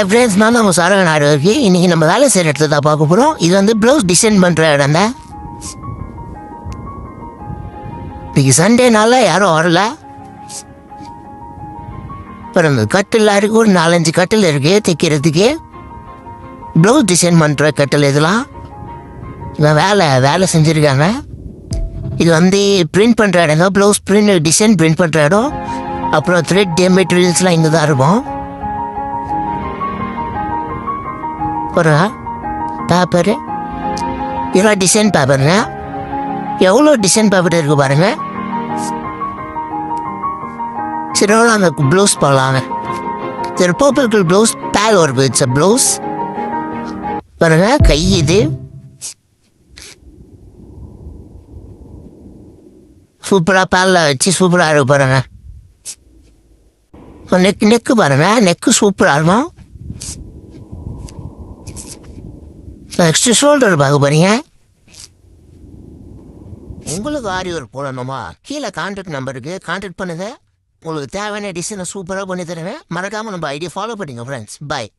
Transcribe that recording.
Friends நான் நம்ம சரவண ஆரோக்கி. இன்றைக்கி நம்ம வேலை செய்கிற இடத்துல தான் பார்க்க போகிறோம். இது வந்து ப்ளவுஸ் டிசைன் பண்ணுற இடம் தான். இன்றைக்கி சண்டேனால யாரும் வரல. அப்புறம் இந்த கட்டில் இருக்குது, ஒரு 4-5 கட்டில் இருக்குது தைக்கிறதுக்கு. ப்ளவுஸ் டிசைன் பண்ணுற கட்டில் இதெல்லாம் இவன் வேலை செஞ்சுருக்காங்க. இது வந்து பிரிண்ட் பண்ணுற இடம் தான். ப்ளவுஸ் பிரிண்ட் டிசைன் பிரிண்ட் பண்ணுற இடம். அப்புறம் த்ரெட் மெட்டீரியல்ஸ்லாம் இங்கே தான் இருக்கும். அப்புறம் பேப்பரு இதெல்லாம் டிசைன் பேப்பருங்க. எவ்வளோ டிசைன் பேப்பர் இருக்குது பாருங்க. சரி எவ்வளோ அந்த ப்ளவுஸ் போடலாங்க. சரி பர்பிள் ப்ளவுஸ் பேக் ஒரு இட்ஸ் ப்ளவுஸ் பாருங்க. கை இது சூப்பராக பேலில் வச்சு சூப்பராக இருக்கு பாருங்க. நெக்கு பாருங்க, நெக்கு சூப்பராக இருக்கும். நெக்ஸ்ட் ஷோல்டர் பார்க்க போறீங்க. உங்களுக்கு ஆரி ஒர்க் போடணுமா? கீழே கான்டாக்ட் நம்பருக்கு கான்டாக்ட் பண்ணுங்க. உங்களுக்கு தேவையான டிசைனை சூப்பராக பண்ணி தருவேன். மறக்காமல் நம்ம ஐடியா ஃபாலோ பண்ணிங்க ஃப்ரெண்ட்ஸ். பாய்.